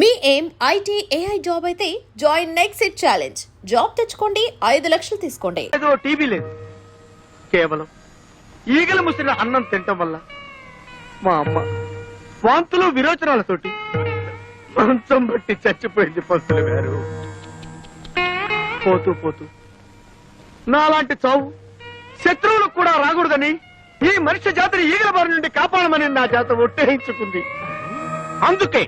మీ ఏం IT AI job అయితే join next it challenge. Job తెచ్చుకోండి, 5 లక్షలు తీసుకోండి. ఏదో టీవీ లేదు, కేవలం ఈగలు ముసిరిన అన్నం తినటం వల్ల మా అమ్మ వాంతులు విరోచనాలతోటి మంచం బట్టి చచ్చిపోయింది. పంతులు గారు పోతూ పోతూ నాలాంటి చావు శత్రువులకు కూడా రాకూడదని ఈ మనిషి జాతిని ఈగల బారి నుండి కాపాడమని నా జాత ఒట్టేయించుకుంది. అందుకే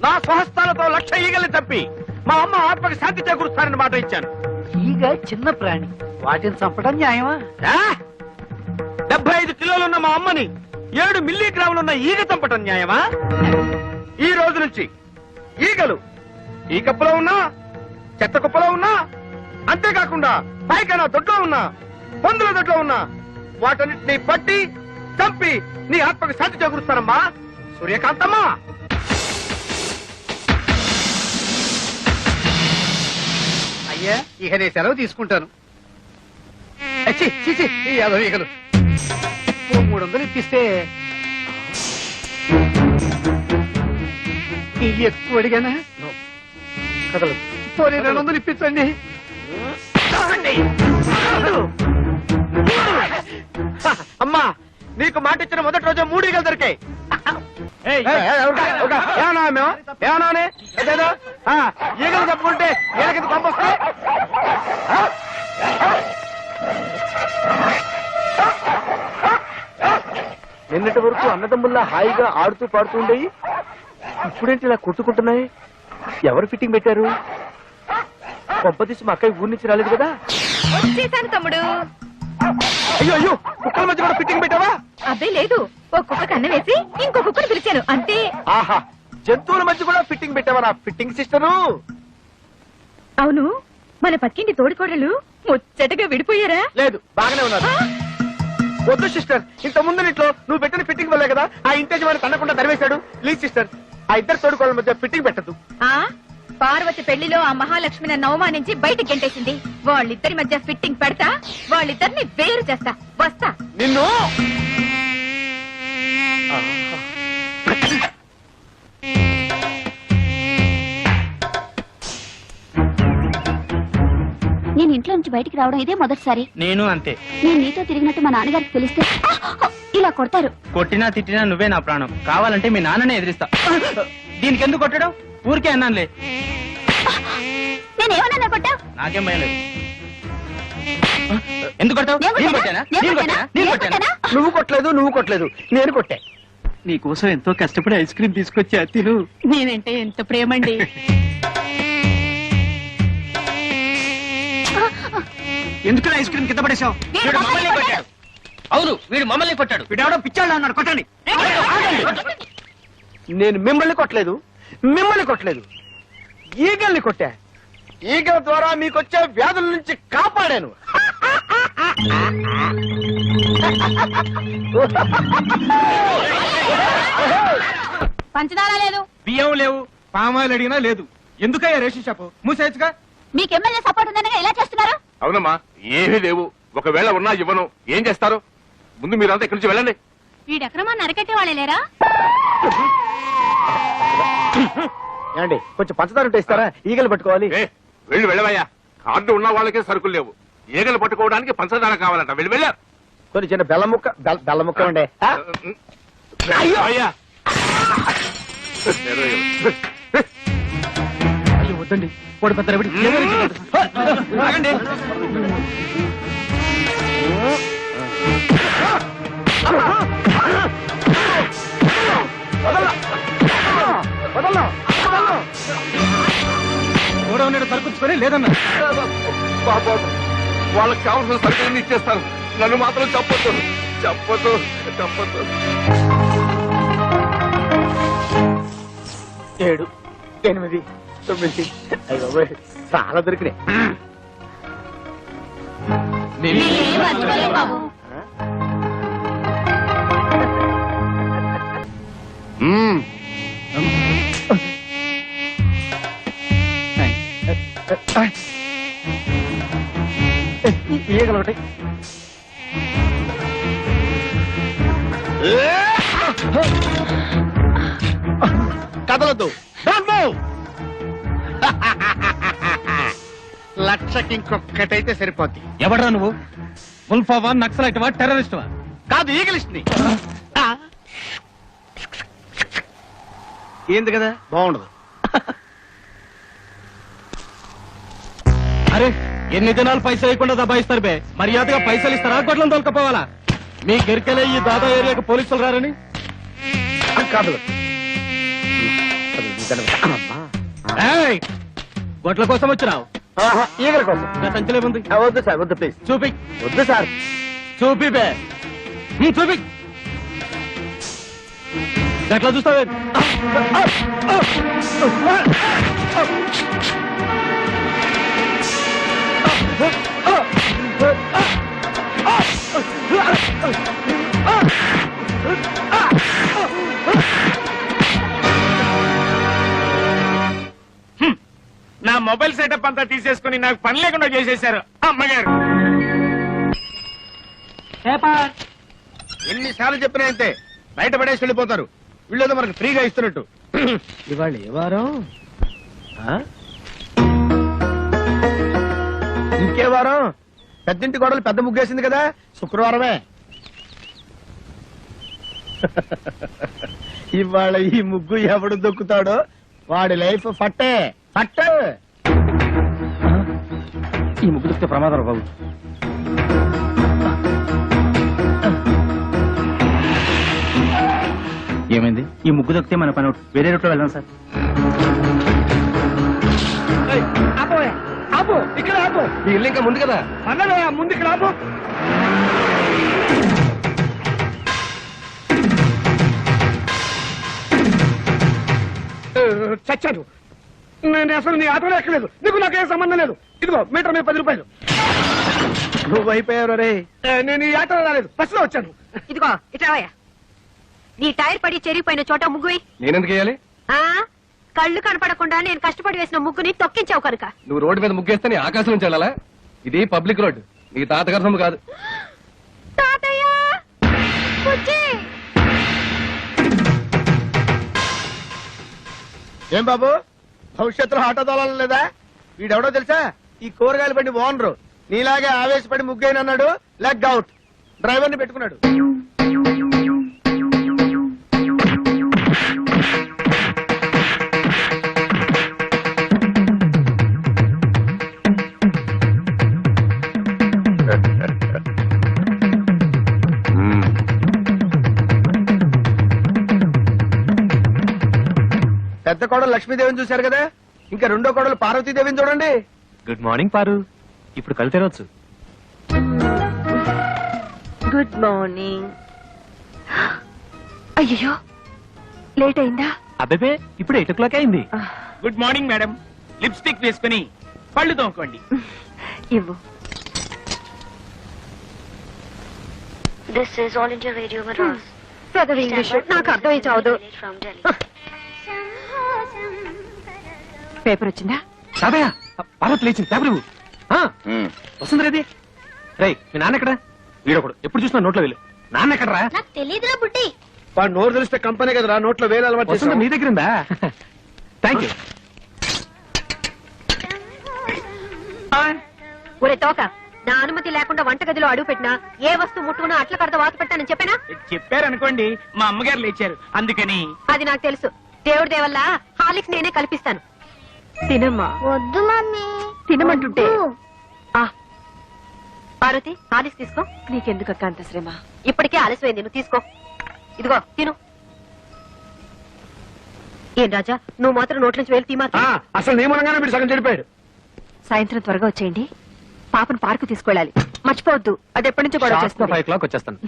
నా స్వహస్తాలతో 1,00,000 ఈగల్ని చంపి మా అమ్మ ఆత్మకి శాంతి చేకూరుస్తానని మాట ఇచ్చాను. ఈగ చిన్న ప్రాణి, వాటిని చంపడం న్యాయమా? 75 కిలోలున్న మా అమ్మని 7 మిల్లీగ్రాములున్న ఈగ చంపటం న్యాయమా? ఈ రోజు నుంచి ఈగలు ఈ కప్పులో ఉన్నా, చెత్త కుప్పలో ఉన్నా, అంతేకాకుండా పైకైనా దొడ్లో ఉన్నా, పందుల దొడ్లో ఉన్నా, వాటన్నిటిని పట్టి చంపి నీ ఆత్మకి శాంతి చేకూరుస్తానమ్మా. సూర్యకాంతమ్మా, అయ్యా ఇక నేను సెలవు తీసుకుంటాను. ఈగలు 300 ఇప్పిస్తే ఎక్కువ అడిగానా? కదలదు. పోనీ 200 ఇప్పించండి. అమ్మా, నీకు మాట ఇచ్చిన మొదటి రోజు 3 ఈగలు దొరికాయి. ఈగలు తప్పుకుంటే ఈగలకి పంపొస్తే నిన్నటి వరకు అన్నదమ్ముల్లా హాయిగా ఆడుతూ పాడుతూ ఉండేవి, ఇప్పుడేంటి ఇలా కొట్టుకుంటున్నాయి? ఎవరు ఫిట్టింగ్ పెట్టారు? కొంపదీసి మా అక్కయ్య ఊరి నుంచి రాలేదు కదా? వచ్చేసాను తమ్ముడు. అయ్యో అయ్యో, కుక్కల మధ్య కూడా ఫిట్టింగ్ పెట్టావా? అబ్బే లేదు, ఒక కుక్క కన్ను వేసి ఇంకో కుక్కను పిలిచాను అంతే. ఆహా, జంతువుల మధ్య కూడా ఫిట్టింగ్ పెట్టావా నా ఫిట్టింగ్ సిస్టరు? అవును, మన పక్కింటి తోడికోడలు ముచ్చటగా విడిపోయారా? లేదు, బాగానే ఉన్నారు. వద్దు సిస్టర్, ఇంత ముందు ఇంట్లో నువ్వు పెట్టిన ఫిట్టింగ్ వల్లే కదా ఆ ఇంటేజ్ వాడిని తన్నకుండా తరివేశాడు. ప్లీజ్ సిస్టర్, ఆ ఇద్దరు తోడుకోళ్ళ మధ్య ఫిట్టింగ్ పెట్టద్దు. ఆ పార్వతి పెళ్లిలో ఆ మహాలక్ష్మిని నన్ను అవమానించి బయటికి గెంటేసింది. వాళ్ళిద్దరి మధ్య ఫిట్టింగ్ పెడతా, వాళ్ళిద్దరిని వేరు చేస్తా. వస్తా. నిన్ను నేను ఇంట్లో నుంచి బయటికి రావడం ఇదే మొదటిసారి. నేను అంతే. నేను నీతో తిరిగినట్టు మా నాన్నగారికి తెలిస్తే ఇలా కొడతారు. కొట్టినా తిట్టినా నువ్వే నా ప్రాణం. కావాలంటే మీ నాన్ననే ఎదిరిస్తా. దీనికి ఎందుకు కొట్టడం? ఊరికే అన్నానులే. నేనేమన్నా కొట్టా? నాకేం భయం లేదు. ఎందుకు కొట్టావు? నేను కొట్టానా? నేను కొట్టానా? నేను కొట్టానా? నువ్వు కొట్టలేదు, నువ్వు కొట్టలేదు, నేను కొట్టా. నీకోసం ఎంతో కష్టపడి ఐస్ క్రీమ్ తీసుకొచ్చా తిను. నేనంటే ఎంత ప్రేమండి. ఎందుకు ఐస్ క్రీమ్ కింద పడేశావు? వీడు మమ్మల్ని కొట్టాడు. అవును, వీడు మమ్మల్ని కొట్టాడు. వీడెవడో పిచ్చాడు అన్నాడు, కొట్టండి. నేను మిమ్మల్ని కొట్టలేదు, మిమ్మల్ని కొట్టలేదు, ఈగల్ని కొట్టా. ఈగల ద్వారా మీకొచ్చే వ్యాధుల నుంచి కాపాడాను. పంచదార లేదు, బియ్యం లేవు, పామాయిల్ అడిగినా లేదు. ఎందుకయ్యా రేషన్ షాపు మూసేయచ్చుగా? మీకు ఎమ్మెల్యే సపోర్ట్ ఉందనగా ఎలా చేస్తున్నారు? అవునమ్మా, ఏమీ లేవు. ఒకవేళ ఉన్నా ఇవ్వను. ఏం చేస్తారు? ముందు మీరంతా ఇక్కడి నుంచి వెళ్ళండి. వీడెక్రమాన్ని అరకట్టే వాళ్ళే లేరా? ఏమండి, కొంచెం పంచదార ఉంటే ఇస్తారా? ఈగలు పట్టుకోవాలి. వెళ్ళవయ్యా. కార్డు ఉన్న వాళ్ళకే సరుకులు లేవు. ఈగలు పట్టుకోవడానికి పంచదార కావాలంట. వెళ్ళారు. కొన్ని చిన్న బెల్ల ముక్క ఉండే. అయ్యా అయ్యో వద్దండి, పొడి పెద్ద ఆగండి. గోడౌన్ సరుకుంచుకొని లేదన్నా. బాబు, వాళ్ళకి కావాల్సిన సరుకులన్నీ ఇచ్చేస్తాను. నన్ను మాత్రం చెప్పొద్దు, చెప్పొద్దు, చెప్పొద్దు. 7, 8, 9. అయ్యో చాలా దొరికినాయి. ఈగలు ఒకటి. కదలొద్దు. లక్షకి ఇంకొక్కటైతే సరిపోద్ది. ఎవడ్రా నువ్వు? ఉల్ఫావా, నక్సలైట్వా, టెర్రరిస్ట్వా? కాదు, ఈగలిస్ట్ ని. ఏంది కదా, బాగుండదు. అరే ఎన్ని దినాలు పైసలు ఇవ్వకుండా దబాయిస్తారు బే. మర్యాదగా పైసలు ఇస్తారా, గొడ్లను తోలుకపోవాలా? మీ గెరికెలే ఈ దాదా ఏరియాకి పోలీసులు రారని. కాదు, ఏయ్, గొడ్ల కోసం వచ్చినావు? ఈగల కోసం. నా సంచిలో ఉంది. వద్దు సార్, వద్దు ప్లీజ్. చూపి. వద్దు సార్. చూపి బే. చూపి. ఎట్లా చూస్తావే? నా మొబైల్ సెటప్ అంతా తీసేసుకుని నాకు పని లేకుండా చేసేశారు అమ్మగారు. ఎన్నిసార్లు చెప్పినా అంతే, బయట పడేసి వెళ్ళిపోతారు. వీళ్ళేదో మనకు ఫ్రీగా ఇస్తున్నట్టు. ఇవాళ ఏ వారం? ఇంకే వారం? పెద్దింటి గొడవలు పెద్ద ముగ్గేసింది కదా, శుక్రవారమే. ఇవాళ ఈ ముగ్గు ఎవడు దొక్కుతాడో వాడి లైఫ్ ఫట్టే ఫట్టే. ఈ ముగ్గు దొరికితే ప్రమాదం బాబు. ఏమైంది? ఈ ముగ్గు దొరికితే మన పని అవుట్. వేరే రూట్లో వెళ్దాం సార్. ఆపు, ఇక్కడ ఆపు. ఈ ఇల్లు ఇంకా ముందు కదా. అన్నదే ముందు ఇక్కడ ఆపు. చచ్చాను. నేను అసలు నీ ఆటోలో ఎక్కలేదు. నీకు నాకేం సంబంధం లేదు. ఇదిగో మీటర్ మీద 10 రూపాయలు. నువ్వు అయిపోయావు రే. నేను ఈ ఆటోలో రాలేదు, బస్సులో వచ్చాను. ఇదిగో ఇట్రావయ్యా. నీ టైర్ పడి చెరిగిపోయిన చోట ముగ్గు వేయ్. నేనెందుకు వేయాలి? కళ్ళు కనపడకుండా నేను కష్టపడి వేసిన ముగ్గుని తొక్కించావు కనుక. నువ్వు రోడ్డు మీద ముగ్గేస్తే నీ ఆకాశం నుంచి వెళ్ళాలా? ఇది పబ్లిక్ రోడ్, నీ తాతగారి సొమ్ము కాదు. తాతయ్య బుజ్జి. ఏం బాబు, భవిష్యత్తులో ఆటో తోలాలి లేదా? వీడెవడో తెలుసా? ఈ కూరగాయలు బండి ఓనరు. నీలాగే ఆవేశపడి ముగ్గైనన్నాడు, లెగ్ అవుట్. డ్రైవర్ ని పెట్టుకున్నాడు. పెద్ద కోడలు లక్ష్మీదేవిని చూశారు కదా, ఇంకా రెండో కోడలు పార్వతీదేవిని చూడండి. గుడ్ మార్నింగ్ పారు. ఇప్పుడు కళ్ళు తెరవచ్చు. Good morning. అయ్యో లేట్ అయిందా? అబ్బే ఇప్పుడు 8 o'clock అయింది. Good morning madam. లిప్స్టిక్ వేసుకుని పళ్ళు తోముకోండి. ఇవ్వు. This is All India Radio Madras. పెద్దది ఇంగ్లీష్ నాకు అర్థమై చావదు. From Delhi. పేపర్ వచ్చిందా? తాతయ్య, పార్వతి లేచింది. పేపర్ ఇవ్వు. వస్తుంది రేది. రేయ్, మీ నాన్న ఎక్కడ? వీడొకడు ఎప్పుడు చూసినా నోట్లో వెళ్ళు. నాన్న ఎక్కడరా? నాకు తెలీదురా బుడ్డి. వాడు నోరు తెలిస్తే కంపెనీ కదరా, నోట్లో వేలు అలవాటు వస్తుంది చేస్తాం. నీ దగ్గర ఉందా? Thank you. ఒరే తోక, నా అనుమతి లేకుండా వంటగదిలో అడుగు పెట్టినా ఏ వస్తువు ముట్టుకున్నా అట్ల కడత వాత పెట్టానని చెప్పానా? చెప్పారనుకోండి, మా అమ్మగారు లేచారు అందుకని. అది నాకు తెలుసు. దేవుడి దేవల్ల హాలిక్స్ నేనే కల్పిస్తాను. తినమ్మా. వద్దు మమ్మీ. తినమంటుంటే. వద్దు. ఆ పార్వతి, హాలిక్స్ తీసుకో. నీకెందుకక్క అంత శ్రమ? ఇప్పటికే ఆలస్యమైంది, నువ్వు తీసుకో. ఇదిగో తిను. ఏం రాజా, నువ్వు మాత్రం నోట్ల నుంచి వేలు తీమా. అసలు నియమనంగానే వీడు సగం చెడిపోయాడు. సాయంత్రం త్వరగా వచ్చేయండి. పాపను పార్కు తీసుకెళ్ళాలి, మర్చిపోవద్దు. అది ఎప్పటి నుంచో గొడవ చేస్తుంది. 5 o'clock వచ్చేస్తాను.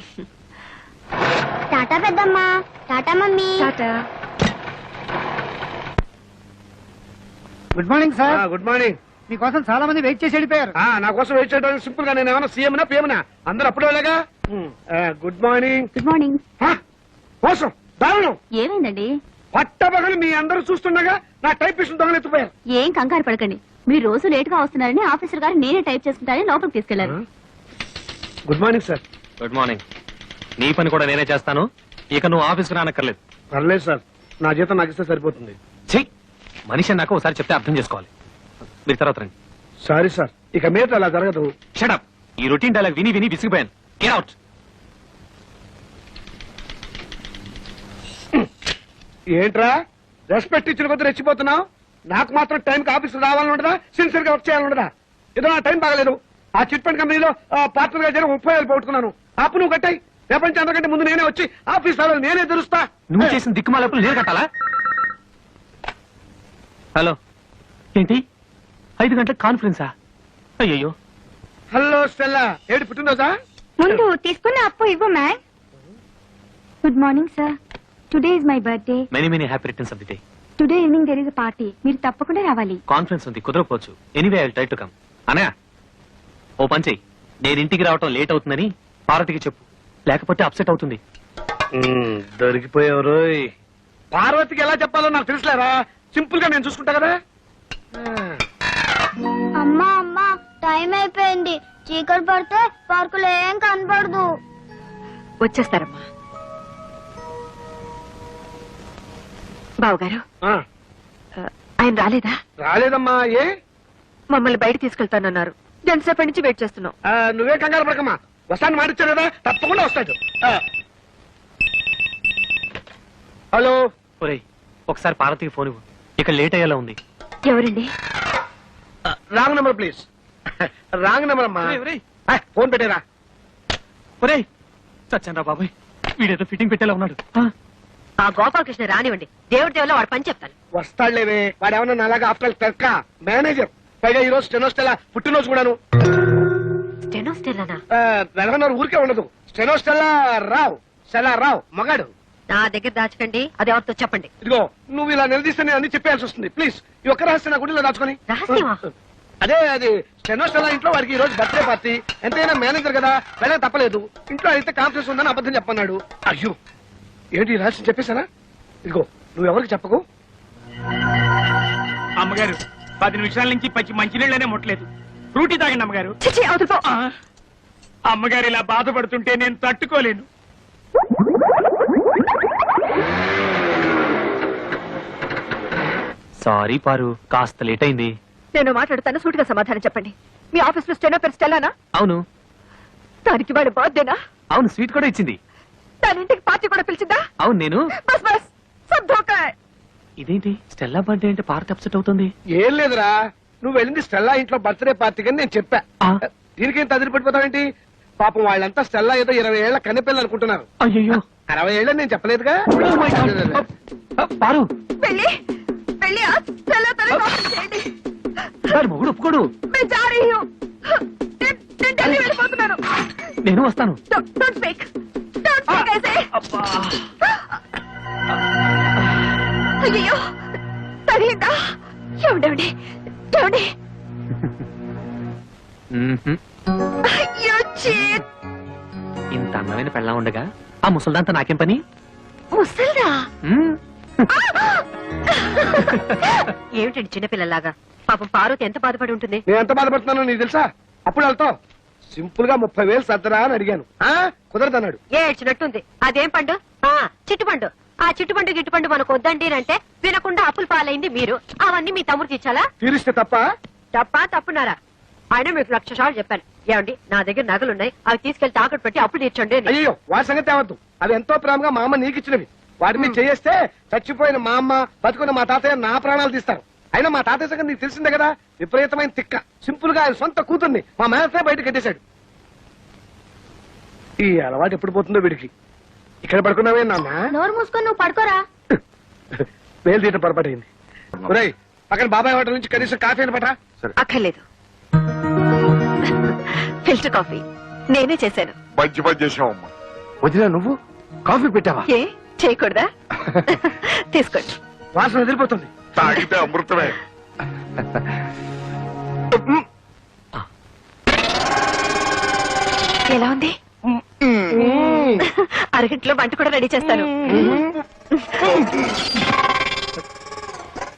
టాటా పెద్దమ్మా. Tata mummy. Tata. Good morning sir. Good morning. మీకోసం చాలా మంది వెయిట్ చేసి వెళ్ళిపోయారు. నా కోసం వెయిట్ చేయడానికి సింపుల్ గా నేను ఏమైనా సీఎంనా పిఎంనా? అందరూ అప్పుడే వెళ్ళగా. Good morning. Good morning. కోసం దారుణం. ఏమైందండి? పట్టబగలు మీ అందరూ చూస్తుండగా నా టైపిస్ట్ దొంగలెత్తిపోయారు. ఏం కంగారు పడకండి. మీరు రోజు లేట్ గా వస్తున్నారని ఆఫీసర్ గారు నేనే టైప్ చేసుకుంటారని లోపలికి తీసుకెళ్లారు. Good morning sir. Good morning. నీ పని కూడా నేనే చేస్తాను. ఇక నువ్వు ఆఫీస్కి రానక్కర్లేదు. పర్లేదు సార్, నా జీతం నాకు ఇస్తే సరిపోతుంది. చెయ్, మనిషి నాకు ఒకసారి చెప్తే అర్థం చేసుకోవాలి. మీరు తర్వాత రండి. సారీ సార్, ఇక మీద అలా జరగదు. షటప్. ఈ రొటీన్ డైలాగ్ విని విని విసిగిపోయాను. Get out. ఏంట్రా రెస్పెక్ట్ ఇచ్చిన కొద్ది రెచ్చిపోతున్నావు? నాకు మాత్రం టైంకి ఆఫీస్ రావాలని ఉండదా? సిన్సియర్ గా వర్క్ చేయాలని ఉండదా? ఏదో నా టైం బాగలేదు. ఆ చిట్ ఫండ్ కంపెనీలో పార్ట్నర్ గా జరిగి 30,000 పోగొట్టుకున్నాను. అప్పు నువ్వు కట్టాయి. రేపటి అంతకంటే ముందు నేనే వచ్చి ఆఫీస్ రావాలి, నేనే తెరుస్తా. నువ్వు చేసిన దిక్కుమాలప్పుడు నేను కట్టాలా? హలో, ఏంటి 5 గంటల కాన్ఫరెన్సా? అయ్యయ్యో. హలో స్టెల్లా, ఏడు పుట్టినరోజా? ముందు తీసుకున్న అప్పు ఇవ్వు ma'am. Good morning sir. Today is my birthday. Many many happy returns of the day. Today evening there is party. మీరు తప్పకుండా రావాలి. కాన్ఫరెన్స్ ఉంది, కుదరకపోవచ్చు. Anyway I will try to come. Anaya, ఓ పని చెయ్యి. నేను ఇంటికి రావటం లేట్ అవుతుందని పార్వతికి చెప్పు, లేకపోతే అప్సెట్ అవుతుంది. దొరికిపోయావు. పార్వతికి ఎలా చెప్పాలో నాకు తెలుసులేరా. సింపుల్ గా నేను చూసుకుంటా కదా. అమ్మా అమ్మా, టైం అయిపోయింది. చీకటి పడితే పార్కులో ఏం కనపడదు. వచ్చేస్తారమ్మా. బావగారు, ఆ, ఆయన రాలేదా? రాలేదమ్మా. ఏ? మమ్మల్ని బయట తీసుకెళ్తానన్నారు. ఎంతసేపటి నుంచి వెయిట్ చేస్తున్నాం. నువ్వే కంగారు పడకమ్మా. వస్తాను మాటిచ్చారు కదా, తప్పకుండా వస్తాడు. హలో. ఒరేయ్, ఒకసారి పార్వతికి ఫోన్ ఇవ్వు. ఇక లేట్ అయ్యేలా ఉంది. ఎవరండి? Wrong number please. Wrong number అమ్మా. ఒరేయ్, ఫోన్ పెట్టేరా. ఒరేయ్, చచ్చాను రా బాబాయ్. వీడేదో ఫిట్టింగ్ పెట్టేలా ఉన్నాడు. ఆ గోపాలకృష్ణ రానివ్వండి. దేవుడి దేవులో వాడు పని చెప్తాను. వస్తాడులేవే. వాడు ఏమన్నా అలాగా ఆఫ్టర్ క్లర్క్ మేనేజర్. పైగా ఈ రోజు స్టెనోస్టెలా పుట్టినరోజు కూడాను. స్టెనోస్టెల్లానా? వెలగన్నారు ఊరికే ఉండదు. స్టెనోస్టెలా రావు. స్టెలా రావు మగాడు. నా దగ్గర దాచకండి. అది ఎవరితో చెప్పండి. ఇదిగో నువ్వు ఇలా నిలదీస్తే నేను అన్ని చెప్పాల్సి వస్తుంది. ప్లీజ్ ఈ ఒక్క రహస్యం నా గుడిలో దాచుకొని. రహస్యమా? అదే అది స్టెనోస్టెలా ఇంట్లో వాడికి ఈ రోజు బర్త్డే పార్టీ. ఎంతైనా మేనేజర్ కదా, వెళ్ళక తప్పలేదు. ఇంట్లో అయితే కాన్ఫరెన్స్ ఉందని అబద్ధం చెప్పన్నాడు. అయ్యో, ఏంటి ఈ రహస్యం చెప్పేశానా? ఇదిగో నువ్వు ఎవరికి చెప్పకు. అమ్మగారు 10 నిమిషాల నుంచి పచ్చి మంచినీళ్ళనే ముట్టలేదు. ఫ్రూటీ తాగండి అమ్మగారు. చిచి, అవతల పో. అమ్మగారు ఇలా బాధపడుతుంటే నేను తట్టుకోలేను. సారీ పారు, కాస్త లేట్ అయింది. నేను మాట్లాడుతాను, సూటిగా సమాధానం చెప్పండి. మీ ఆఫీస్ లో స్టెనో పేరు స్టెల్లానా? అవును. దానికి వాడు బర్త్డేనా? అవును, స్వీట్ కూడా ఇచ్చింది. దాని ఇంటికి పార్టీ కూడా పిలిచిందా? అవును, నేను. బస్ బస్, సబ్ ధోకా హై. ఇదేంటి స్టెల్లా బర్త్డే అంటే పార్వతి అప్సెట్ అవుతుంది? ఏం లేదురా, నువ్వు వెళ్ళింది స్టెల్లా ఇంట్లో బర్త్డే పార్టీ అని నేను చెప్పా. ఆ. దీనికి ఎంత అదిరిపడిపోతావేంటి? పాపం వాళ్ళంతా స్టెల్లా ఏదో 20 ఏళ్ల కన్నెపిల్లలు అనుకుంటున్నారు. అయ్యో. 60 ఏళ్ళని నేను చెప్పలేదుగా. పారు, వెళ్ళి వెళ్ళి ఆ స్టెల్లాతో కాఫీ చేయండి. వాడి మొగుడు ఒప్పుకోడు. मैं जा रही हूँ. నేను ఢిల్లీ వెళ్ళిపోతున్నాను. నేను వస్తాను. Don't speak. Don't speak ऐसे. అయ్యో, తగిలిందా? ఏమండి ఏమండి? అయ్యో, చీట్. ఇంత అందమైన పెళ్ళా ఉండగా ఆ ముసల్దాంతా నాకేం పని? ముసల్దా? మ్మ్. ఏమిటండి చిన్నపిల్లలాగా? పాపం పార్వతి ఎంత బాధపడి ఉంటుంది. నేను ఎంత బాధపడుతున్నానో నీకు తెలుసా? అప్పుడు వెళ్తావు. సింపుల్ గా 30,000 సర్దరా అని అడిగాను. కుదరదన్నాడు. ఏడ్చినట్టుంది. అదేం పండు? చిట్టుపండు. ఆ చిట్టుపండు గిట్టుపండు మనకు వద్దండి అంటే వినకుండా అప్పులు పాలైంది మీరు. అవన్నీ మీ తమ్ముడు తీర్చాలా? తీరిస్తే తప్ప. తప్పున్నారా? ఆయన మీకు 1,00,000 సార్లు చెప్పాను. ఏమండి, నా దగ్గర నగలున్నాయి, అవి తీసుకెళ్లి తాకట్టు పెట్టి అప్పులు తీర్చండి అని. అయ్యో, వాటి సంగతి తేవద్దు. అవి ఎంతో ప్రేమగా మా అమ్మ నీకు ఇచ్చినవి. వాటిని చేస్తే చచ్చిపోయిన మా అమ్మ, బతుకున్న మా తాతయ్య నా ప్రాణాలు తీస్తారు. అయినా మా తాతయ్య సంగతి నీకు తెలిసిందే కదా, విపరీతమైన తిక్క. సింపుల్ గా ఆయన సొంత కూతుర్ని మా మేనతే బయట కట్టేశాడు. ఈ అలవాటు ఎప్పుడు పోతుందో వీడికి. ఇక్కడ పడుకున్నావే నాన్న? నోరు మూసుకొని నువ్వు పడుకోరా. వేలు తీయటం పొరపాటైంది. ఒరేయ్, పక్కన బాబాయ్ హోటల్ నుంచి కనీసం కాఫీ అని పట్టా. అక్కర్లేదు. ఫిల్టర్ కాఫీ నేనే చేశాను. మంచి పని చేసావమ్మా. వదిలే, నువ్వు కాఫీ పెట్టావా? ఏ చేయకూడదా? తీసుకోండి. వాసన వదిలిపోతుంది. తాగితే అమృతమే. ఎలా ఉంది? అరగంటలో వంట కూడా రెడీ చేస్తాను.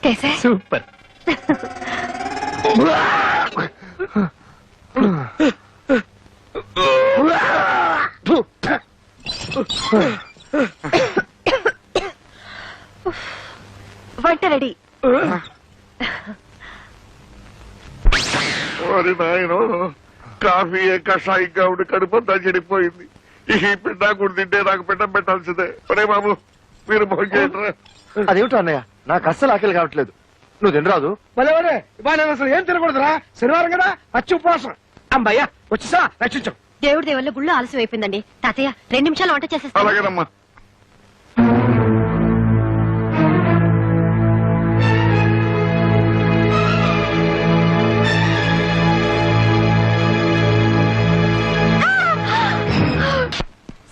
కేసే? సూపర్. వంట రెడీ. మరి నాయన కాఫీ కషాయంగా ఉండి కడుపంతా చెడిపోయింది. ఈ పిండా కూడా తింటే నాకు పిండం పెట్టాల్సిందే. ఒరే బాబు మీరు భోజనం అదేమిటో అన్నయ్య, నాకు అస్సలు ఆకలి కావట్లేదు. నువ్వు తినరాదు? భలే ఇవాళ నేను అసలు ఏం తినకూడదురా, శనివారం కదా, పచ్చి ఉపవాసం. అమ్మాయ్యా వచ్చేసా, రక్షించాం. దేవుడి దేవుళ్ళ గుళ్ళు ఆలస్యం అయిపోయిందండి. తాతయ్య 2 నిమిషాలు వంట చేసేస్తాను. అలాగేనమ్మా.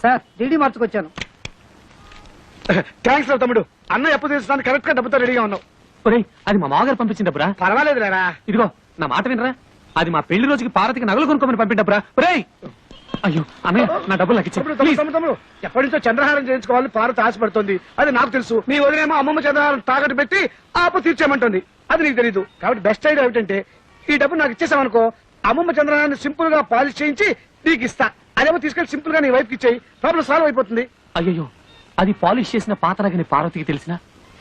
Sir DD మార్చుకొచ్చాను. థ్యాంక్స్ రా తమ్ముడు, అన్న ఎప్పుడు తీసుకోవడానికి కరెక్ట్ గా డబ్బుతో రెడీగా ఉన్నావు. ఒరేయ్, అది మా మామగారు పంపించిన డబ్బురా. పర్వాలేదు లేరా. ఇదిగో నా మాట వినరా, అది మా పెళ్లి రోజుకి పార్వతికి నగలు కొనుక్కోమని పంపిన డబ్బురా. ఒరేయ్, అయ్యో అన్నయ్య, నా డబ్బులు నాకు ఇచ్చే. తమ్ముడు ఎప్పటి నుంచో చంద్రహారం చేయించుకోవాలి పార్వతి ఆశపడుతుంది. అది నాకు తెలుసు. నీ వదిలేమో అమ్మమ్మ చంద్రహారం తాకట్టు పెట్టి ఆపు తీర్చేయమంటుంది. అది నీకు తెలీదు. కాబట్టి బెస్ట్ ఐడియా ఏమిటంటే ఈ డబ్బు నాకు ఇచ్చేసామనుకో, అమ్మమ్మ చంద్రహారాన్ని సింపుల్ గా పాలిష్ చేయించి నీకు ఇస్తా. అదేమో తీసుకెళ్లి సింపుల్ గా నీ వైఫ్ కి ఇచ్చేయి, ప్రాబ్లం సాల్వ్ అయిపోతుంది. అయ్యో, అది పాలిష్ చేసిన పాతరగని పార్వతికి తెలిసిన,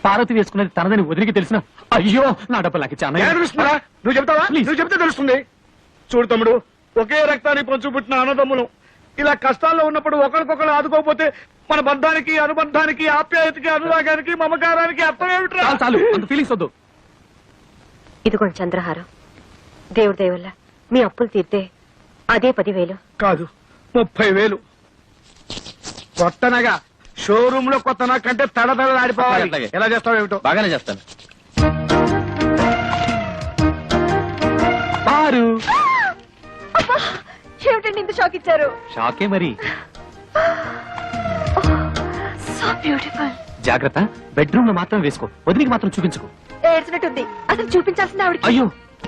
పార్వతి వేసుకున్నది తనదని వదిలికి తెలిసిన, అయ్యో నా డబ్బులు నాకు ఇచ్చే అన్నయ్య. తెలుస్తుందా? నువ్వు చెప్తావా? నువ్వు చెప్తే తెలుస్తుంది. చూడు తమ్ముడు, ఒకే రక్తాన్ని పంచు పుట్టిన అన్నదమ్ములు ఇలా కష్టాల్లో ఉన్నప్పుడు ఒకరికొకరు ఆదుకోకపోతే మన బంధానికి, అనుబంధానికి, ఆప్యాయతకి, అనురాగానికి, మమకారానికి అర్థం ఏమిట్రా? చాలు చాలు, అంత ఫీలింగ్స్ వద్దు. ఇదిగోండి చంద్రహారం. దేవుడి దేవుళ్ళ మీ అప్పులు తీర్తే అదే 10,000. కాదు, 30,000. కొత్తనగా షోరూమ్ లో కొత్త కంటే తడతడ ఆడిపోవాలి. అలాగే. ఎలా చేస్తావు ఏమిటో. బాగానే చేస్తాను. పారు, ఏమిటండి ఇంత షాక్ ఇచ్చారు? షాకే మరి. So beautiful. జాగ్రత్త, బెడ్రూమ్ లో మాత్రం వేసుకో, వదిలికి మాత్రం చూపించుకో. ఏడ్చినట్టుంది. అసలు చూపించాల్సింది ఆవిడకి. అయ్యో,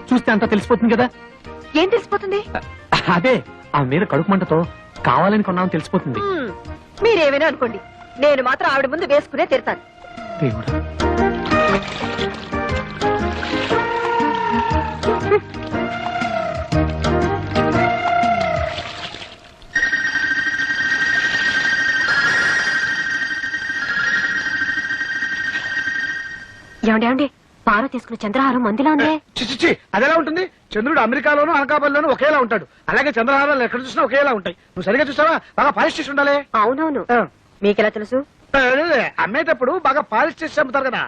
చూస్తే అంతా తెలిసిపోతుంది కదా. ఏం తెలిసిపోతుంది? అదే, ఆ మీద కడుపు మంటతో కావాలని కొన్నామని తెలిసిపోతుంది. మీరేమైనా అనుకోండి, నేను మాత్రం ఆవిడ ముందు వేసుకునే తిడతాను. దేవుడా, ఏమండి పార తీసుకున్న చంద్రహారం మందిలా ఉందే. చిచ్చి, అదెలా ఉంటుంది? చంద్రుడు అమెరికాలోను అనకాపల్లిలోను ఒకేలా ఉంటాడు. అలాగే చంద్రహారాలు ఎక్కడ చూసినా ఒకేలా ఉంటాయి. నువ్వు సరిగా చూసావా? బాగా పాలిష్ చేసి ఉండాలి. అవునవును. ఆ. మీకెలా తెలుసు? అమ్మేటప్పుడు బాగా పాలిష్ చేసి అమ్ముతారు కదా.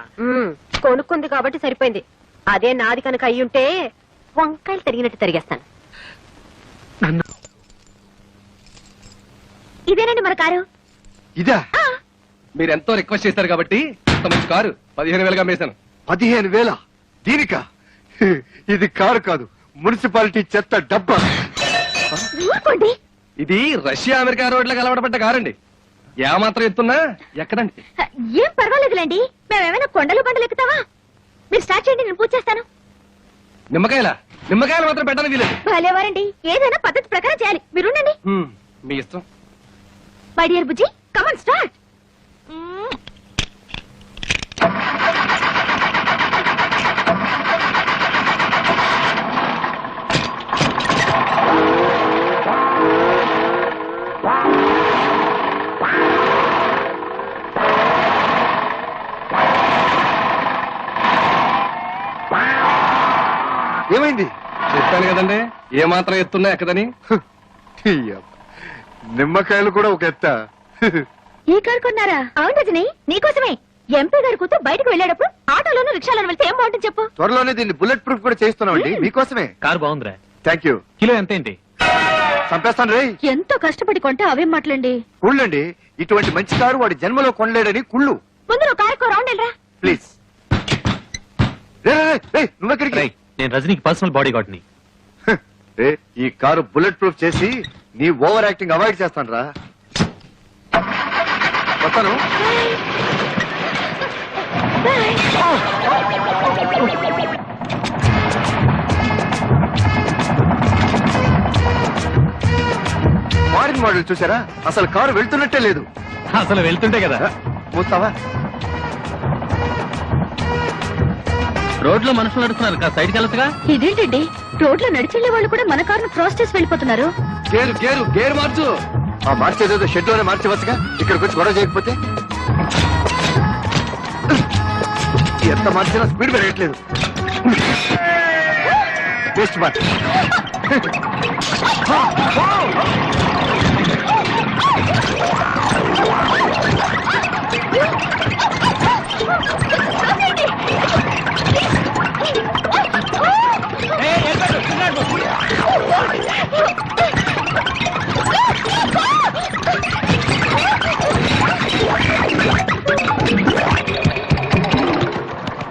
కొనుక్కుంది కాబట్టి సరిపోయింది. అదే నాది కనుక అయ్యుంటే వంకాయలు తరిగినట్టు తరిగేస్తాను. ఇదేనండి మన కారు. ఇదా? మీరెంతో రిక్వెస్ట్ చేశారు కాబట్టి ఇంత మంచి కారు 15,000గా మేసాను. 15,000 దీనికా? ఇది కారు కాదు, మున్సిపాలిటీ చెత్త డబ్బా. ఊరుకోండి. ఇది రష్యా అమెరికా రోడ్లకు అలవాటుపడ్డ కారండి. ఏమాత్రం ఎత్తున్నా ఎక్కడండి. ఏం పర్వాలేదులేండి. మేమేమైనా కొండలు బండలు ఎక్కుతావా? మీరు స్టార్ట్ చేయండి, నేను పూజ చేస్తాను. నిమ్మకాయలు మాత్రం పెట్టడానికి వీలేదు. భలేవారండి, ఏదైనా పద్ధతి ప్రకారం చేయాలి. మీరుండండి. మీ ఇష్టం. My dear Bujji, come on start. ఏమైంది? చెప్పాను కదండి, ఏమాత్రం ఎత్తున్నా ఎక్కదని. నిమ్మకాయలు కూడా ఒక ఎత్త. ఈ కారు కొన్నారా? అవును రజని, నీకోసమే. ఎంపీ గారి కూతురు బయటకు వెళ్ళేటప్పుడు ఆటోలోనూ రిక్షాలోనూ వెళ్తే ఏం బాగుంటుంది చెప్పు. త్వరలోనే దీన్ని బుల్లెట్ ప్రూఫ్ కూడా చేస్తున్నామండి మీకోసమే. కారు బాగుందిరా. Thank you. కిలో ఎంత ఏంటి? చంపేస్తాను రే. ఎంతో కష్టపడి కొంటే అవేం మాటలండి. కుళ్ళండి, ఇటువంటి మంచి కారు వాడి జన్మలో కొనలేడని కుళ్ళు. ముందు నువ్వు కారు రౌండ్ వెళ్ళరా. ప్లీజ్. నువ్వెక్కడికి? రేయ్, నేను రజనీకి పర్సనల్ బాడీ గార్డ్ ని. ఈ కారు బుల్లెట్ ప్రూఫ్ చేసి నీ ఓవర్ యాక్టింగ్ అవాయిడ్ చేస్తాను రా. వస్తాను. ఫారిన్ మోడల్ చూసారా? అసలు కారు వెళ్తున్నట్టే లేదు. అసలు వెళ్తుంటే కదా. మూస్తావా? రోడ్ లో మనుషులు నడుస్తున్నారు, సైడ్కి వెళ్ళొచ్చుగా. ఇదేంటండి, రోడ్లో నడిచెళ్లే వాళ్ళు కూడా మన కారును క్రాస్ చేసి వెళ్ళిపోతున్నారు. గేరు మార్చు. మార్చేదేదో షెడ్ లోనే మార్చవచ్చుగా, ఇక్కడికి వచ్చి గొడవ చేయకపోతే. ఎంత మార్చినా స్పీడ్ పెరగట్లేదు. Best March.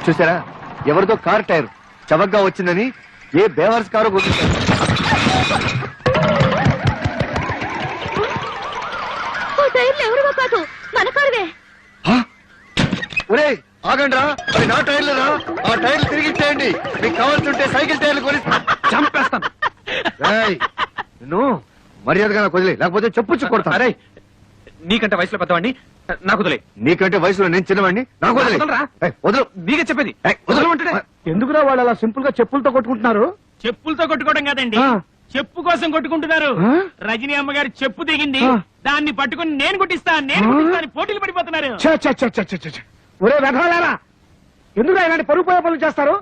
చూసారా, ఎవరిదో కార్ టైర్ చవకగా వచ్చిందని ఏ బేవర్స్ కారు కొనుక్కుంటారు. టైర్లు ఎవరివో కాదు, మన కారువే. ఒరే ఆగండి రా, అది నా టైర్లు రా. ఆ టైర్లు తిరిగి ఇచ్చేయండి. మీకు కావాల్సింటే సైకిల్ టైర్లు కొని చంపేస్తాను. నువ్వు మర్యాదగా నాకు వదిలే, లేకపోతే చెప్పు కొడతా. అరే నీకంటే వయసులో పెద్దవాడిని, నాకు వదిలే. నీకంటే వయసులో నేను చిన్నవాడిని, నాకు వదిలే. వదలరా? వదలు. నీకే చెప్పేది. వదలమంటే ఎందుకురా వాళ్ళు అలా సింపుల్ గా చెప్పులతో కొట్టుకుంటున్నారు? చెప్పులతో కొట్టుకోవడం కాదండి, ఆ. చెప్పు కోసం కొట్టుకుంటున్నారు. ఆ? రజనీ అమ్మగారు చెప్పు దిగింది, ఆ. దాన్ని పట్టుకుని నేను కొట్టిస్తా అని పోటీలు పడిపోతున్నారు. ఛ, ఛ, ఛ, ఛ, ఛ, ఛ, ఛ. ఒరే వెధవలారా, ఎందుకు ఇలాంటి పరుగు పోయే పనులు చేస్తారు?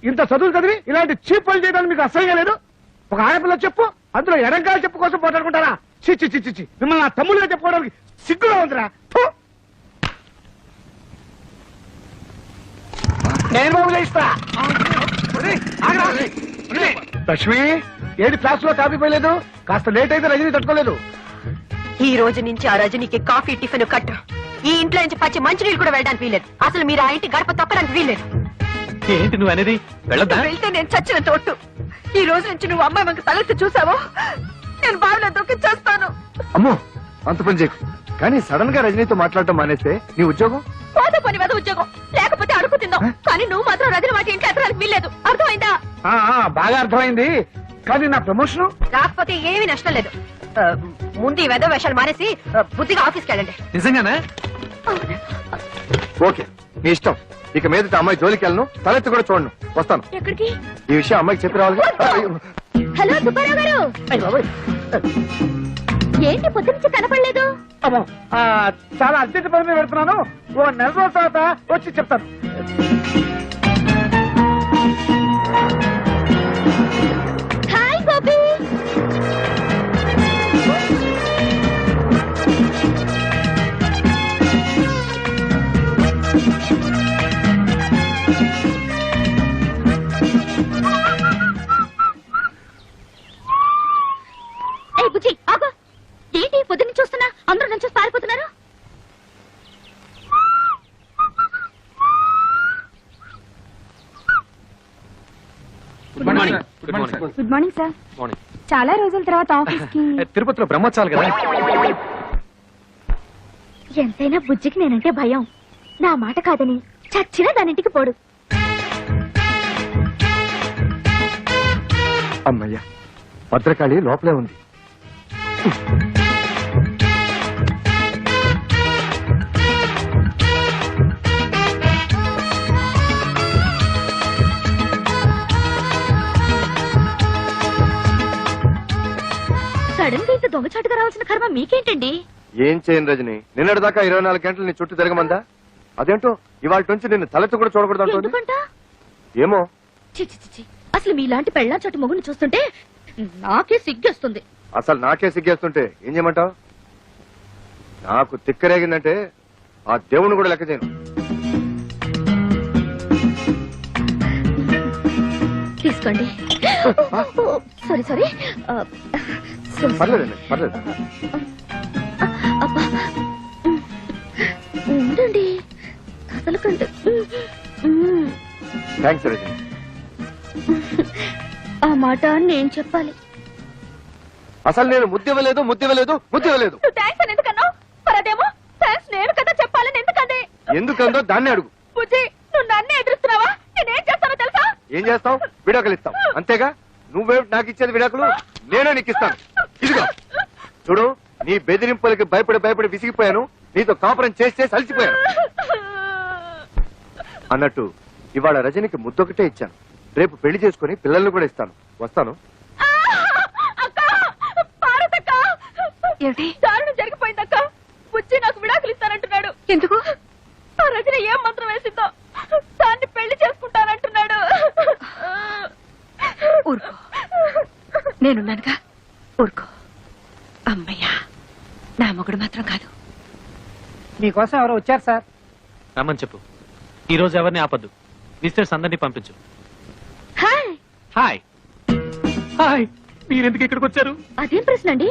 ఇంత చదువులు చదివి ఇలాంటి చీప్ పనులు చేయడానికి మీకు అసహ్యంగా లేదు? ఒక ఆడపిల్ల చెప్పు, అందులో ఎడంకాల చెప్పు కోసం పోటాడుకుంటారా? చిచ్చి చిచ్చి చిచ్చి, మిమ్మల్ని నా తమ్ముళ్ళగా చెప్పుకోవడానికి సిగ్గుగా ఉందిరా. ఫు. నేను బాబులే ఇస్తా. లక్ష్మి, ఏది క్లాస్ లో కాపీ పోయలేదు? కాస్త లేట్ అయితే రజనీ తట్టుకోలేదు. ఈ రోజు నుంచి ఆ రజనీకి కాఫీ టిఫిన్ కట్టు. ఈ ఇంట్లో నుంచి పచ్చి మంచినీళ్ళు కూడా వెళ్ళడానికి వీలేదు. అసలు మీరు ఆ ఇంటి గడప తొక్కడానికి వీలేదు. ఏంటి నువ్వు అనేది? వెళ్ళొద్దా? వెళ్తే నేను చచ్చిన తోటు. ఈ రోజు నుంచి నువ్వు అమ్మాయి మనకు తలెత్తి చూసావో నేను బావిలో దొక్కి చేస్తాను. అమ్మో అంత పని చేయకు. కానీ సడన్ గా రజనీతో మాట్లాడటం మానేస్తే నీ ఉద్యోగం పోతే పని మీద ఉద్యోగం, లేకపోతే అడుగు తిందాం. కానీ నువ్వు మాత్రం రజని మాట ఇంట్లో ఎత్తడానికి వీల్లేదు. అర్థమైందా? బాగా అర్థమైంది. కానీ నా ప్రమోషన్ రాకపోతే ఏమీ నష్టం లేదు. ముందు ఈ వెధవ వేషాలు మానేసి బుద్ధిగా ఆఫీస్కి వెళ్ళండి. నిజంగానా? ఓకే, నీ ఇష్టం. ఇక మీదట అమ్మాయి జోలికి వెళ్ళను, తలెత్తి కూడా చూడను. వస్తాను. ఎక్కడికి? ఈ విషయం అమ్మాయికి చెప్పి రావాలి. హలో సుబ్బారావు గారు, ఏంటి పొద్దు నుంచి కనపడలేదు? చాలా అర్జెంట్ పని మీద పెడుతున్నాను. ఓ నెల రోజుల తర్వాత వచ్చి చెప్తాను. హాయ్ గోపి. ఏ బుజ్జి ఆగు. ఏంటి పొద్దున్న చూస్తున్నా అందరూ నుంచి పారిపోతున్నారు? Good morning. Good morning. Good morning sir. Morning. చాలా రోజుల తర్వాత ఆఫీస్ కి. తిరుపతిలో బ్రహ్మోత్సవాలు కదా. ఎంతైనా బుజ్జికి నేనంటే భయం. నా మాట కాదని చచ్చినా దానింటికి పోడు. అమ్మయ్యా, భద్రకాళి లోపలే ఉంది. సడన్ గా ఇంత దొంగచాటుగా రావాల్సిన కర్మ మీకేంటండి? ఏం చేయను రజని, నిన్నటిదాకా 24 గంటలు నీ చుట్టూ తిరగమందా? అదేంటో ఇవాళ నుంచి నిన్ను తలెత్తు కూడా చూడకూడదు అంటుంది. ఎందుకంట? ఏమో. చి అసలు మీలాంటి పెళ్ళాం చోటు మొగుని చూస్తుంటే నాకే సిగ్గేస్తుంది. అసలు నాకే సిగ్గేస్తుంటే ఏం చేయమంటావు? నాకు తిక్కరేగిందంటే ఆ దేవుని కూడా లెక్క చేయను. తీసుకోండి. Sorry sorry. పర్లేదండి, పర్లేదు. అబ్బా ఉండండి, కదలకండి. థ్యాంక్స్ రజని. ఆ మాట నేను చెప్పాలి. అసలు నేను ముద్దివ్వలేదు, ముద్దివ్వలేదు, ముద్దివ్వలేదు. థ్యాంక్స్ అని ఎందుకన్నావు? మరి అదేమో థ్యాంక్స్ నేను కదా చెప్పాలని ఎందుకంది? ఎందుకందో దాన్ని అడుగు. బుజ్జి, నువ్వు నన్నే ఎదురుస్తున్నావా? నేనేం చేస్తానో తెలుసా? ఏం చేస్తావు? విడాకులు ఇస్తాం అంతేగా. నువ్వే నాకు ఇచ్చేది విడాకులు, నేనే నీకు ఇస్తాను. ఇదిగో చూడు, నీ బెదిరింపులకి భయపడి విసిగిపోయాను. నీతో కాపురం చేసి అలసిపోయాను. అన్నట్టు ఇవాళ రజనికి ముద్దొకటే ఇచ్చాను. రేపు పెళ్లి చేసుకుని పిల్లల్ని కూడా ఇస్తాను. వస్తాను. ఏమిటి దారుణం జరిగిపోయిందక్క? బుజ్జి నాకు విడాకులు ఇస్తానంటున్నాడు. ఎందుకు? ఆ రజని ఏం మంత్రం వేసిందో దాన్ని పెళ్లి చేసుకుంటానంటున్నాడు. నేనున్నానుగా, ఊరుకో. అమ్మయ్యా, నా మొగుడు మాత్రం కాదు. మీకోసం ఎవరో వచ్చారు సార్. రమ్మని చెప్పు. ఈ రోజు ఎవరిని ఆపద్దు. మిస్టర్స్ అందరినీ పంపించు. హాయ్. హాయ్ హాయ్, మీరెందుకు ఇక్కడికి వచ్చారు? అదేం ప్రశ్న అండి?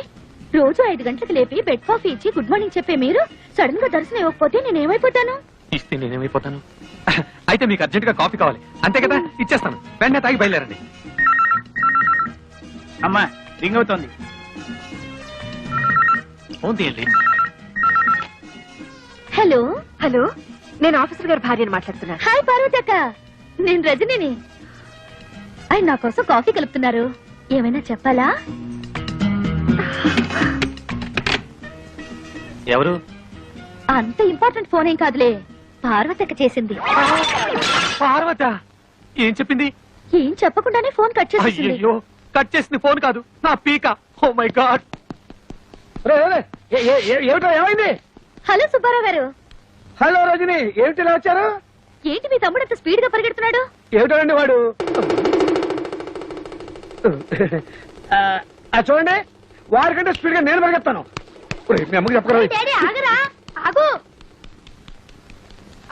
రోజు 5 గంటలకు లేపి బెడ్ కాఫీ ఇచ్చి గుడ్ మార్నింగ్ చెప్పే మీరు సడన్ గా దర్శనం ఇవ్వకపోతే నేనేమైపోతాను? ఇస్తే నేనేమైపోతాను? అయితే మీకు అర్జెంట్ గా కాఫీ కావాలి అంతే కదా, ఇచ్చేస్తాను. వెంటనే తాగి బయలుదేరండి. అమ్మా రింగ్ అవుతోంది. ఫోన్ తీయండి. హలో. హలో, నేను ఆఫీసర్ గారి భార్యను మాట్లాడుతున్నాను. హాయ్ పార్వతక్క, నేను రజనిని. ఆయన నా కోసం కాఫీ కలుపుతున్నారు, ఏమైనా చెప్పాలా? ఎవరు? అంత ఇంపార్టెంట్ ఫోన్ ఏం కాదులే, పార్వతక్క చేసింది. పార్వత ఏం చెప్పింది? ఏం చెప్పకుండానే ఫోన్ కట్ చేసేసింది. అయ్యో, కట్ చేసింది ఫోన్ కాదు, నా పీక. Oh my God. ఏమిటో ఏమైంది? హలో సుబ్బారావు గారు. హలో రజని, ఏమిటి ఇలా వచ్చారు? ఏంటి మీ తమ్ముడు అంత స్పీడ్ గా పరిగెడుతున్నాడు? ఏమిటండి వాడు? చూడండి, వారికంటే స్పీడ్ గా నేను పరిగెత్తాను. మీ అమ్మకి చెప్పరా? డాడీ, ఆగరా, ఆగు.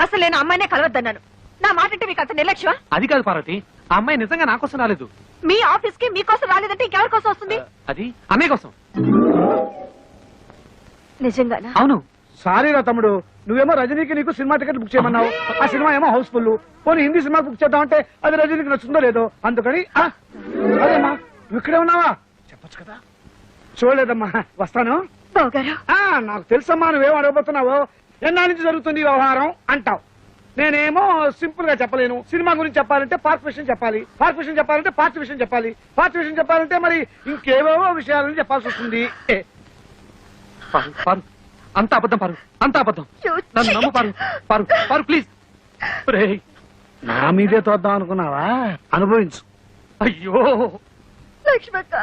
అసలు నేను అమ్మాయినే కలవద్దన్నాను. నా మాట అంటే మీకు అంత నిర్లక్ష్యమా? అది కాదు పార్వతి, ఆ అమ్మాయి నిజంగా నా కోసం రాలేదు. మీ ఆఫీస్ కి మీకోసం రాలేదంటే ఇంకెవరి కోసం వస్తుంది? అది అన్నయ్య కోసం. నిజంగానా? అవును. సారీ రా తమ్ముడు, నువ్వేమో రజనీకి నీకు సినిమా టికెట్ బుక్ చేయమన్నావు. ఆ సినిమా ఏమో హౌస్ఫుల్. పోనీ హిందీ సినిమా బుక్ చేద్దామంటే అది రజనీకి నచ్చుందో లేదో, అందుకని అదేమ్మా నువ్వు ఇక్కడే ఉన్నావా చెప్పొచ్చు కదా. చూడలేదమ్మా, వస్తాను. బావగారు, నాకు తెలుసమ్మా నువ్వేం అడగబోతున్నావో. ఎన్నా నుంచి జరుగుతుంది ఈ వ్యవహారం అంటావు. నేనేమో సింపుల్ గా చెప్పలేను. సినిమా గురించి చెప్పాలంటే పార్క్ విషయం చెప్పాలి, పార్క్ విషయం చెప్పాలంటే పార్టీ విషయం చెప్పాలి, పార్టీ విషయం చెప్పాలంటే మరి ఇంకేవేవో విషయాలని చెప్పాల్సి వస్తుంది. పారు పారు, అంత అబద్ధం పారు, అంత అబద్ధం. నన్ను నమ్ము పారు. పారు పారు ప్లీజ్. నా మీదే తోద్దాం అనుకున్నావా? అనుభవించు. అయ్యో లక్ష్మక్క,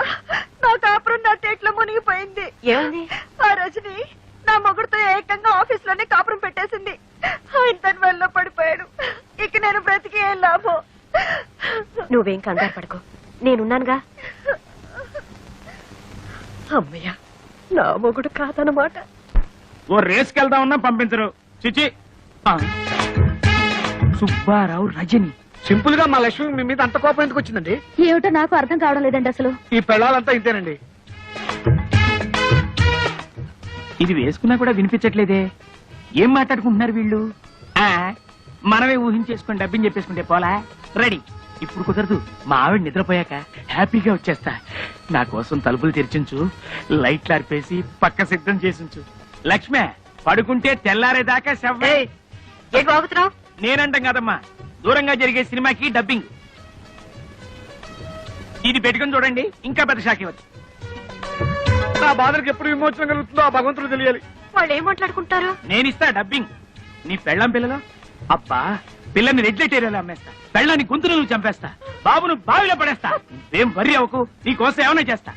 నా కాపురం నా టేట్లో మునిగిపోయింది. ఏమైంది? ఆ రజని నా మొగుడుతో ఏకంగా ఆఫీస్ లోనే కాపురం పెట్టేసింది. ఆయన తన వల్ల పడిపోయాడు. ఇక నేను బ్రతికి ఏం లాభం? నువ్వేం కంగారు పడుకో, నేనున్నానుగా. అమ్మయ్య, నా మొగుడు కాదనమాట. ఓ రేస్కి వెళ్దామన్నా పంపించరు. చిచి. సుబ్బారావు రజని. సింపుల్ గా మా లక్ష్మి మీ మీద అంత కోపం ఎందుకు వచ్చిందండి? ఏమిటో నాకు అర్థం కావడం లేదండి అసలు. ఈ పెళ్ళాలంతా ఇంతేనండి. ఇది వేసుకున్నా కూడా వినిపించట్లేదే. ఏం మాట్లాడుకుంటున్నారు వీళ్ళు? మనమే ఊహించేసుకుని డబ్బిని చెప్పేసుకుంటే పోలా. రెడీ. ఇప్పుడు కుదరదు, మా ఆవిడ నిద్రపోయాక హ్యాపీగా వచ్చేస్తా. నా కోసం తలుపులు తెరిచించు, లైట్లు ఆర్పేసి పక్క సిద్ధం చేసించు. లక్ష్మే, పడుకుంటే తెల్లారేదాకా శవ్వే. ఏం బాగుతున్నావు? నేనంటాం కదమ్మా, దూరంగా జరిగే సినిమాకి డబ్బింగ్. ఇది పెట్టుకుని చూడండి, ఇంకా పెద్ద షాక్ ఇవ్వచ్చు. నా బాధలకు ఎప్పుడు విమోచన కలుగుతుందో ఆ భగవంతుడు తెలియాలి. వాళ్ళు ఏం మాట్లాడుకుంటారు? నేనిస్తా డబ్బింగ్. నీ పెళ్ళం పిల్లలు అబ్బా, పిల్లని రెడ్లెట్ ఏరియాలో అమ్మేస్తా, పెళ్ళాన్ని గొంతులు నువ్వు చంపేస్తా, బాబును బావిలో పడేస్తా. ఏం వరి అవ్వకు, నీ కోసం ఏమైనా చేస్తా.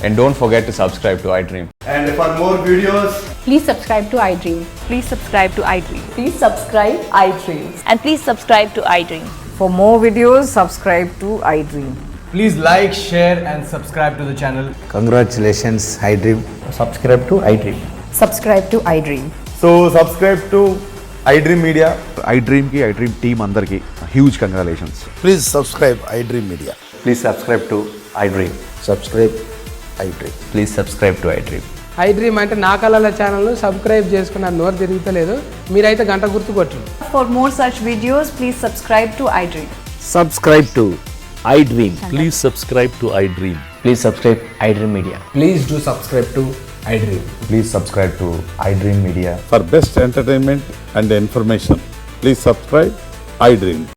And don't forget to subscribe to iDream. And for more videos, please subscribe to iDream. Please subscribe to iDream. Please subscribe iDream. And please subscribe to iDream. For more videos, subscribe to iDream. Please like, share and subscribe to the channel. congratulations iDream. Subscribe to iDream. Subscribe to iDream. So subscribe to iDream Media. iDream కి iDream team అందరికి huge congratulations. Please subscribe iDream Media. Please subscribe to iDream. Subscribe iDream. Please subscribe to iDream. iDream అంటే నా కళల channel subscribe చేసుకున్న నోరు తిరుగుతలేదు. మీరైతే గంట గుర్తు కొట్టండి. For more such videos, please subscribe to iDream. Subscribe to iDream. Please subscribe to iDream. Please subscribe iDream Media. Please do subscribe to iDream. Please subscribe to iDream Media. For best entertainment and information please subscribe iDream.